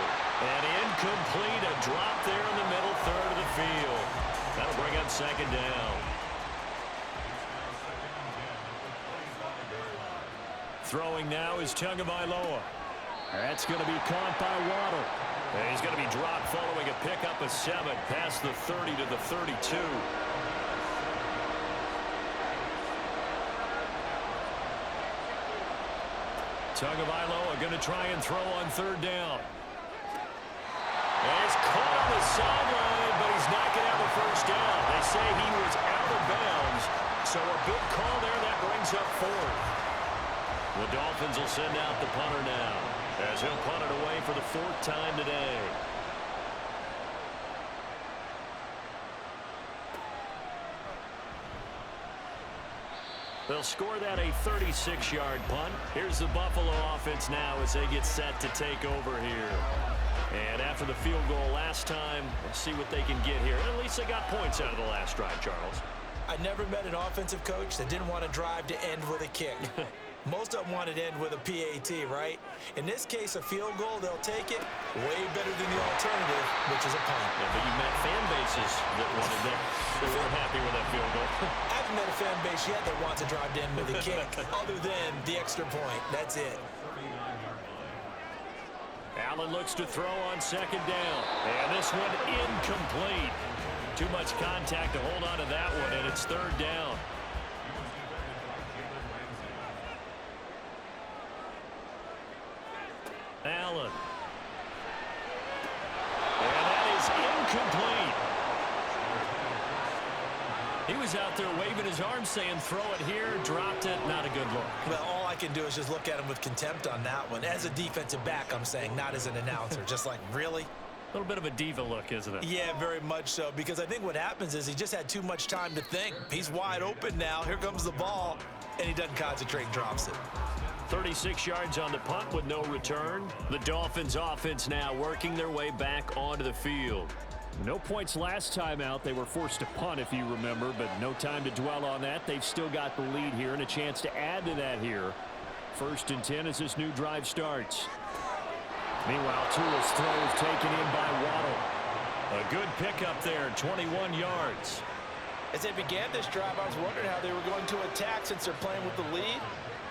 And incomplete. A drop there in the middle third of the field. That'll bring up 2nd down. Throwing now is Tagovailoa. That's going to be caught by Waddle. And he's going to be dropped following a pickup of 7 past the 30 to the 32. Tagovailoa going to try and throw on 3rd down. And he's caught on the sideline, but he's not going to have a 1st down. They say he was out of bounds, so a good call there. That brings up 4th. The Dolphins will send out the punter now, as he'll punt it away for the 4th time today. They'll score that a 36-yard punt. Here's the Buffalo offense now as they get set to take over here. And after the field goal last time, let's see what they can get here. At least they got points out of the last drive, Charles. I never met an offensive coach that didn't want to drive to end with a kick. Most of them wanted to end with a PAT, right? In this case, a field goal, they'll take it way better than the alternative, which is a punt. Yeah, but you met fan bases that wanted that. They weren't happy with that field goal. I haven't met a fan base yet that wants to drive to end with a kick, other than the extra point. That's it. Allen looks to throw on 2nd down. And this one incomplete. Too much contact to hold on to that one, and it's 3rd down. Allen. And that is incomplete. He was out there waving his arms saying throw it here, dropped it, not a good look. Well, all I can do is just look at him with contempt on that one. As a defensive back, I'm saying, not as an announcer. Just like, really? A little bit of a diva look, isn't it? Yeah, very much so, because I think what happens is he just had too much time to think. He's wide open now. Here comes the ball, and he doesn't concentrate and drops it. 36 yards on the punt with no return. The Dolphins offense now working their way back onto the field. No points last time out. They were forced to punt, if you remember, but no time to dwell on that. They've still got the lead here and a chance to add to that here. 1st and 10 as this new drive starts. Meanwhile, Tua's throw is taken in by Waddle. A good pickup there, 21 yards. As they began this drive, I was wondering how they were going to attack since they're playing with the lead.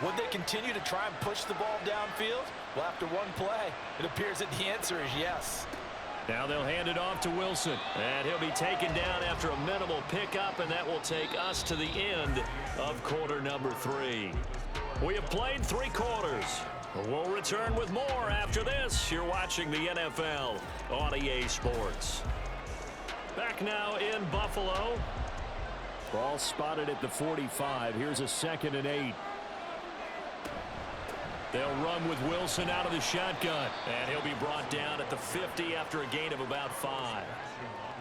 Would they continue to try and push the ball downfield? Well, after one play, it appears that the answer is yes. Now they'll hand it off to Wilson. And he'll be taken down after a minimal pickup, and that will take us to the end of quarter number 3. We have played 3 quarters. We'll return with more after this. You're watching the NFL on EA Sports. Back now in Buffalo. Ball spotted at the 45. Here's a 2nd and 8. They'll run with Wilson out of the shotgun. And he'll be brought down at the 50 after a gain of about 5.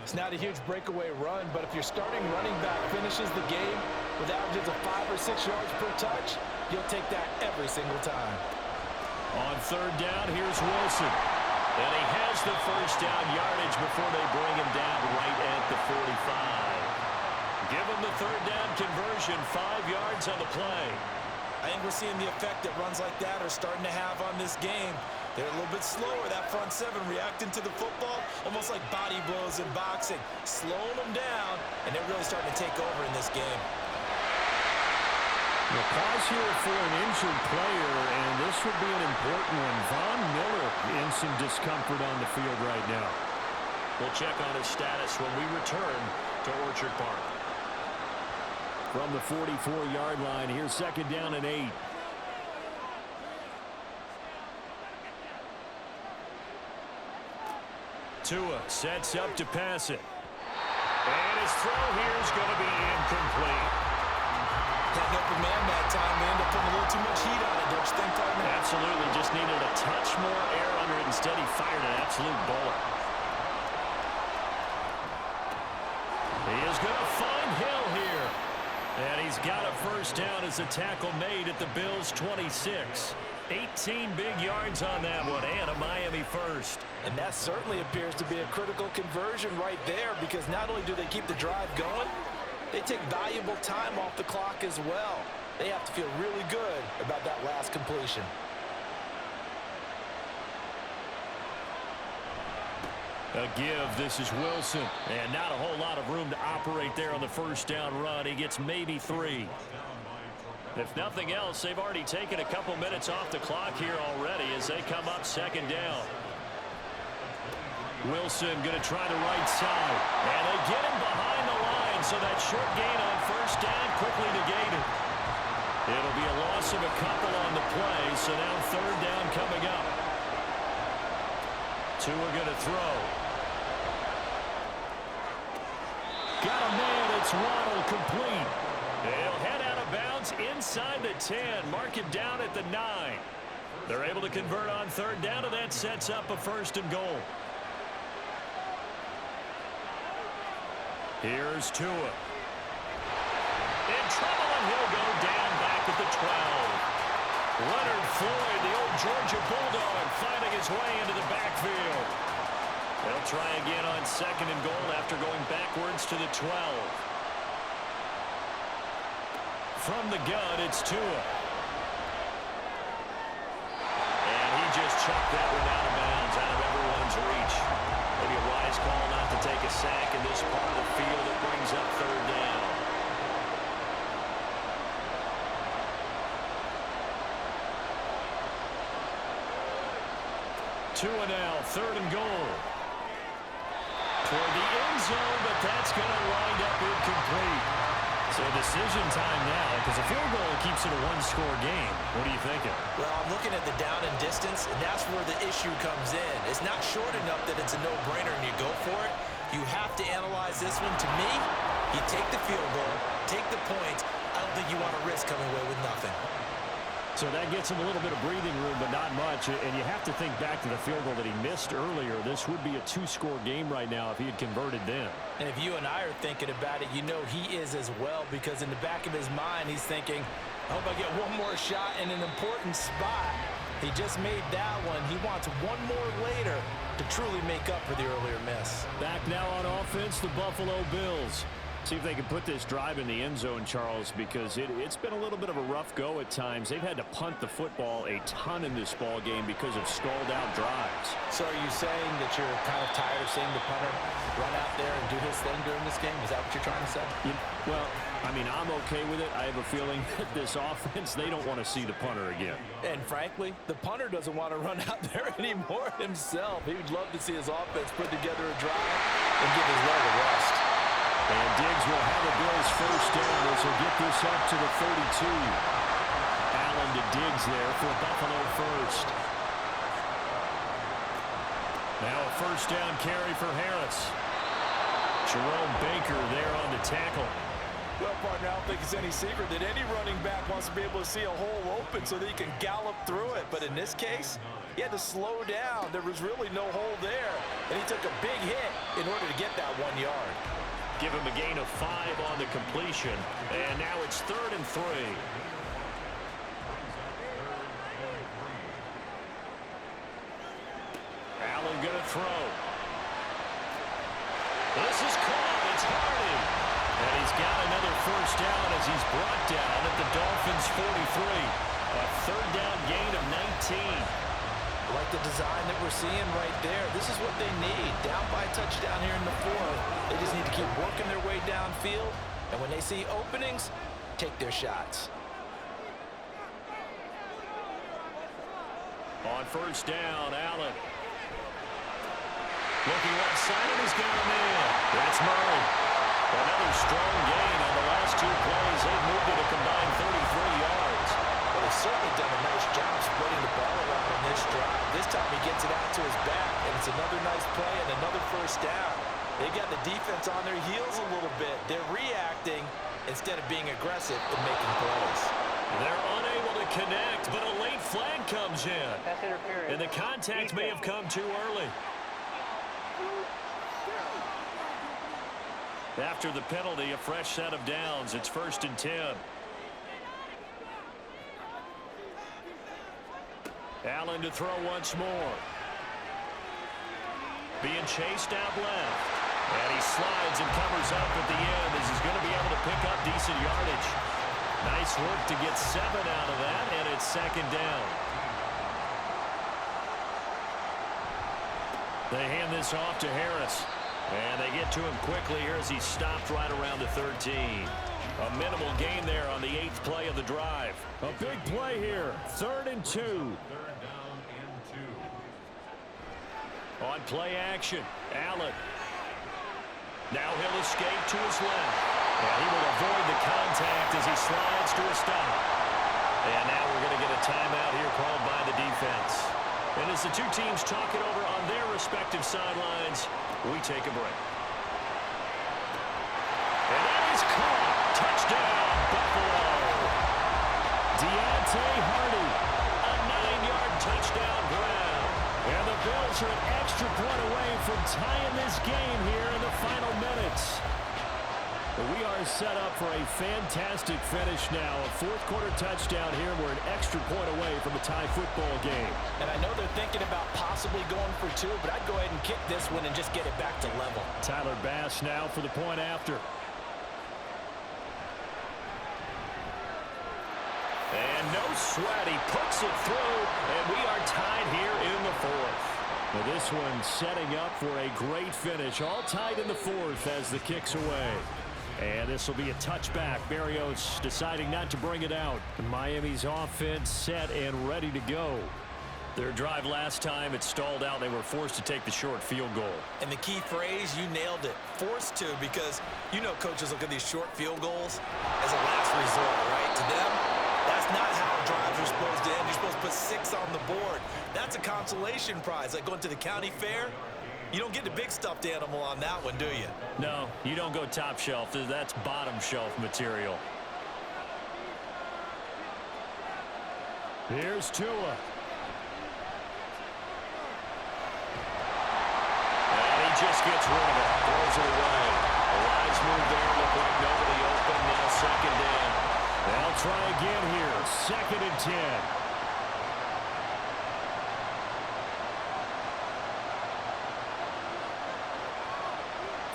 It's not a huge breakaway run, but if your starting running back finishes the game with averages of 5 or 6 yards per touch, you'll take that every single time. On 3rd down, here's Wilson. And he has the 1st down yardage before they bring him down right at the 45. give them the third down conversion, 5 yards on the play. I think we're seeing the effect that runs like that are starting to have on this game. They're a little bit slower, that front seven, reacting to the football, almost like body blows in boxing, slowing them down, and they're really starting to take over in this game. The pause here for an injured player, and this would be an important one. Von Miller in some discomfort on the field right now. We'll check on his status when we return to Orchard Park. From the 44-yard line, here's second down and 8. Tua sets up to pass it. And his throw here is going to be incomplete. Had an open man that time. They end up putting a little too much heat on it, don't you think, partner? Absolutely. Just needed a touch more air under it. Instead, he fired an absolute bullet. He is going to find Hill here. And he's got a first down as a tackle made at the Bills' 26. 18 big yards on that one, and a Miami first. And that certainly appears to be a critical conversion right there, because not only do they keep the drive going, they take valuable time off the clock as well. They have to feel really good about that last completion. A give, this is Wilson. And not a whole lot of room to operate there on the first down run. He gets maybe 3. If nothing else, they've already taken a couple minutes off the clock here already as they come up second down. Wilson going to try the right side. And they get him behind the line, so that short gain on first down quickly negated. It'll be a loss of a couple on the play, so now third down coming up. Tua going to throw. Got a man, it's Waddle, complete. They'll head out of bounds inside the 10, mark him down at the 9. They're able to convert on third down, and that sets up a first and goal. Here's Tua. In trouble, and he'll go down back at the 12. Leonard Floyd, the old Georgia Bulldog, finding his way into the backfield. They'll try again on second and goal after going backwards to the 12. From the gun, it's Tua. And he just chucked that one out of bounds, out of everyone's reach. Maybe a wise call not to take a sack in this part of the field that brings up third down. Tua now, third and goal. Toward the end zone, but that's going to wind up incomplete. So decision time now, because a field goal keeps it a one-score game. What are you thinking? Well, I'm looking at the down and distance, and that's where the issue comes in. It's not short enough that it's a no-brainer and you go for it. You have to analyze this one. To me, you take the field goal, take the points. I don't think you want to risk coming away with nothing. So that gets him a little bit of breathing room, but not much. And you have to think back to the field goal that he missed earlier. This would be a two-score game right now if he had converted then. And if you and I are thinking about it, you know he is as well, because in the back of his mind, he's thinking, I hope I get one more shot in an important spot. He just made that one. He wants one more later to truly make up for the earlier miss. Back now on offense, the Buffalo Bills. See if they can put this drive in the end zone, Charles, because it's been a little bit of a rough go at times. They've had to punt the football a ton in this ball game because of stalled-out drives. So are you saying that you're kind of tired of seeing the punter run out there and do his thing during this game? Is that what you're trying to say? Well, I mean, I'm okay with it. I have a feeling that this offense, they don't want to see the punter again. And frankly, the punter doesn't want to run out there anymore himself. He would love to see his offense put together a drive and give his leg a rest. And Diggs will have the Bills first down as he'll get this up to the 32. Allen to Diggs there for Buffalo first. Now a first down carry for Harris. Jerome Baker there on the tackle. Well, partner, I don't think it's any secret that any running back wants to be able to see a hole open so that he can gallop through it. But in this case, he had to slow down. There was really no hole there. And he took a big hit in order to get that 1 yard. Give him a gain of 5 on the completion. And now it's 3rd and 3. Allen going to throw. This is caught. It's Hardy. And he's out another first down as he's brought down at the Dolphins' 43. A third down gain of 19. Like the design that we're seeing right there. This is what they need. Down by a touchdown here in the fourth. They just need to keep working their way downfield. And when they see openings, take their shots. On first down, Allen. Looking left side, and he's got him in. That's Murray. Another strong gain on the last two plays. They've moved it a combined 33 yards. Well, they've certainly done a nice job spreading the ball around on this drive. This time he gets it out to his back, and it's another nice play and another first down. They got the defense on their heels a little bit. They're reacting instead of being aggressive and making plays. They're unable to connect, but a late flag comes in. And the contact may have come too early. After the penalty, a fresh set of downs. It's 1st and 10. Allen to throw once more. Being chased out left. And he slides and covers up at the end as he's going to be able to pick up decent yardage. Nice work to get 7 out of that, and it's 2nd down. They hand this off to Harris. And they get to him quickly here as he's stopped right around the 13. A minimal gain there on the 8th play of the drive. A big play here. 3rd and 2. 3rd down and 2. On play action, Allen. Now he'll escape to his left. And he will avoid the contact as he slides to a stop. And now we're going to get a timeout here called by the defense. And as the two teams talk it over on their respective sidelines, we take a break. And that is caught. Touchdown, Buffalo. Deontay Hardy, a 9-yard touchdown grab. And the Bills are an extra point away from tying this game here in the final minutes. We are set up for a fantastic finish now. A fourth-quarter touchdown here. We're an extra point away from a tie football game. And I know they're thinking about possibly going for 2, but I'd go ahead and kick this one and just get it back to level. Tyler Bass now for the point after. And no sweat. He puts it through, and we are tied here in the fourth. Now this one setting up for a great finish. All tied in the fourth as the kick's away. And this will be a touchback. Berrios deciding not to bring it out. Miami's offense set and ready to go. Their drive last time, it stalled out. They were forced to take the short field goal. And the key phrase, you nailed it. Forced to, because you know coaches look at these short field goals as a last resort, right? To them, that's not how drives are supposed to end. You're supposed to put 6 on the board. That's a consolation prize, like going to the county fair. You don't get the big stuffed animal on that one, do you? No, you don't go top shelf. That's bottom shelf material. Here's Tua. And he just gets rid of it. Throws it away. A wise move there. Looked like nobody open. Now 2nd down. They'll try again here. 2nd and 10.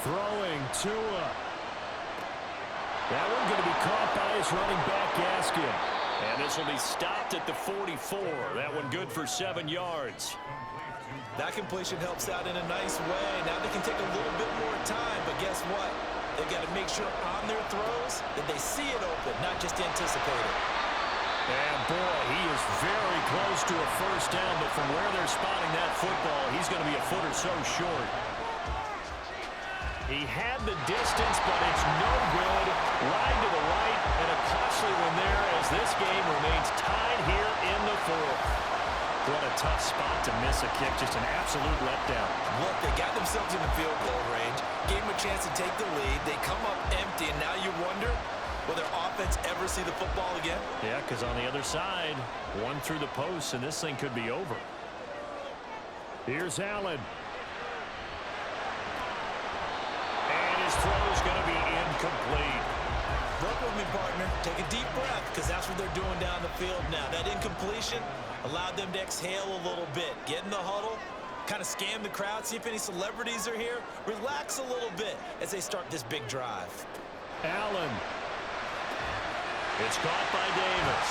Throwing Tua. That one going to be caught by his running back, Gaskin. And this will be stopped at the 44. That one good for 7 yards. That completion helps out in a nice way. Now they can take a little bit more time, but guess what? They've got to make sure on their throws that they see it open, not just anticipate it. And boy, he is very close to a first down, but from where they're spotting that football, he's going to be a foot or so short. He had the distance, but it's no good. Line to the right, and a costly one there as this game remains tied here in the fourth. What a tough spot to miss a kick. Just an absolute letdown. Look, they got themselves in the field goal range, gave them a chance to take the lead. They come up empty, and now you wonder, will their offense ever see the football again? Yeah, because on the other side, one through the post, and this thing could be over. Here's Allen. His throw is going to be incomplete. Look with me, partner. Take a deep breath, because that's what they're doing down the field now. That incompletion allowed them to exhale a little bit. Get in the huddle, kind of scan the crowd, see if any celebrities are here. Relax a little bit as they start this big drive. Allen. It's caught by Davis.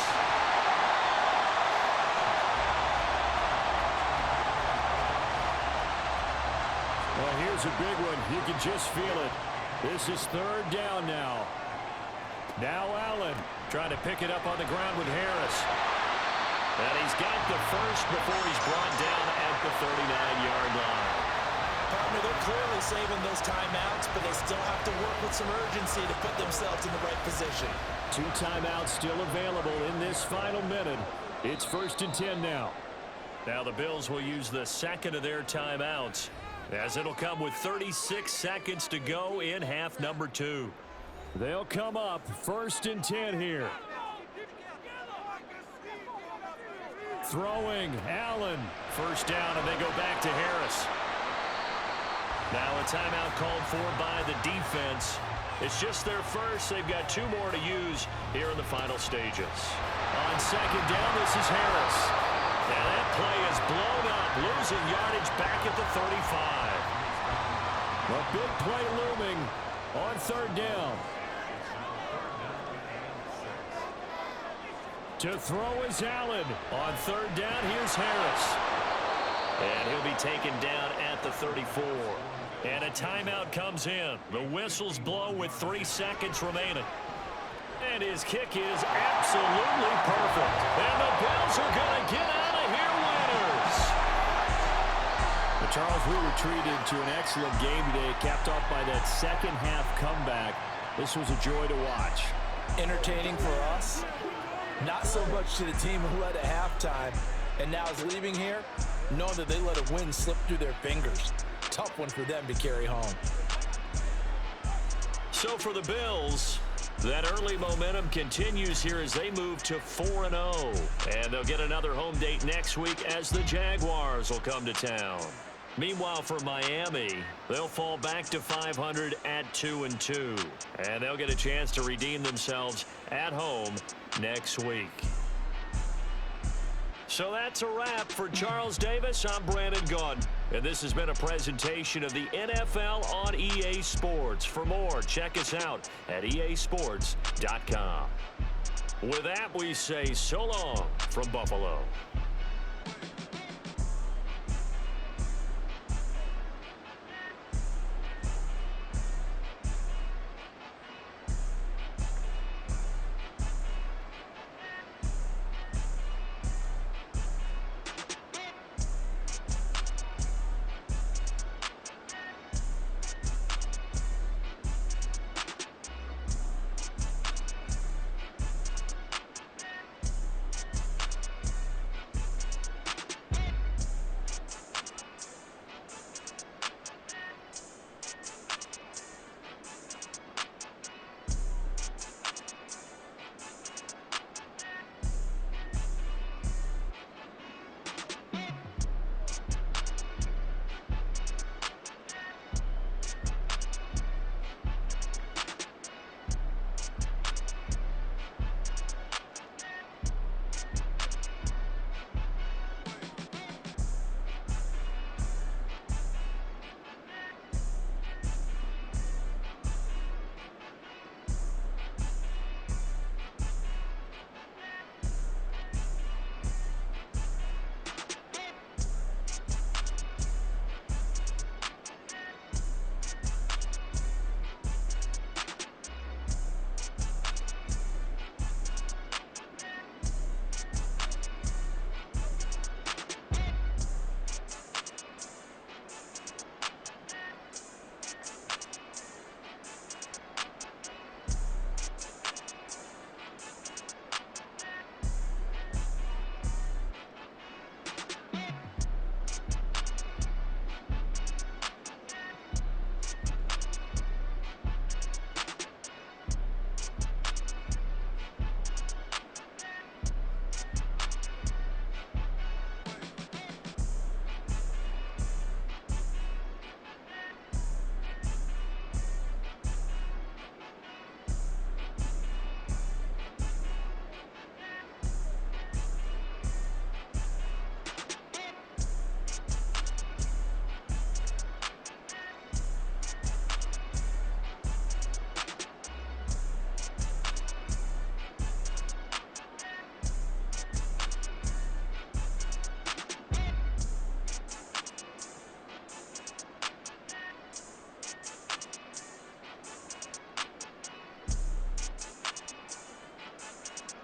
Well, here's a big one. You can just feel it. This is third down now. Now Allen trying to pick it up on the ground with Harris. And he's got the first before he's brought down at the 39-yard line. Partner, they're clearly saving those timeouts, but they still have to work with some urgency to put themselves in the right position. 2 timeouts still available in this final minute. It's 1st and 10 now. Now the Bills will use the second of their timeouts, as it'll come with 36 seconds to go in half number 2. They'll come up 1st and 10 here. Throwing, Allen. First down, and they go back to Harris. Now a timeout called for by the defense. It's just their first. They've got 2 more to use here in the final stages. On second down, this is Harris. And that play is blown up, losing yardage back at the 35. A big play looming on third down. To throw is Allen. On third down, here's Harris. And he'll be taken down at the 34. And a timeout comes in. The whistles blow with 3 seconds remaining. And his kick is absolutely perfect. And the Bills are going to get out of here winners. But Charles, we were treated to an excellent game today, capped off by that second half comeback. This was a joy to watch. Entertaining for us. Not so much to the team who led at halftime and now is leaving here, knowing that they let a win slip through their fingers. Tough one for them to carry home. So for the Bills, that early momentum continues here as they move to 4-0. And they'll get another home date next week as the Jaguars will come to town. Meanwhile, for Miami, they'll fall back to 500 at 2-2. And they'll get a chance to redeem themselves at home next week. So that's a wrap for Charles Davis. I'm Brandon Gaudin, and this has been a presentation of the NFL on EA Sports. For more, check us out at easports.com. With that, we say so long from Buffalo.